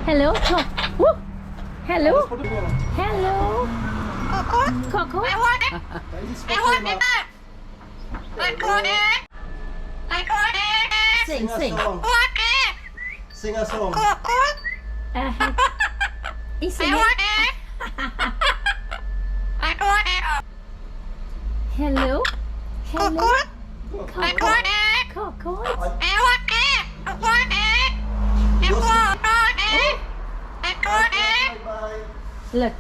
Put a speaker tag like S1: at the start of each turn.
S1: Hello. Woo. Hello. Hello. Coco. Sing.
S2: Sing a song.
S1: Sing it. Hello. Hello. Coco. Coco.
S2: Bye.
S1: Look.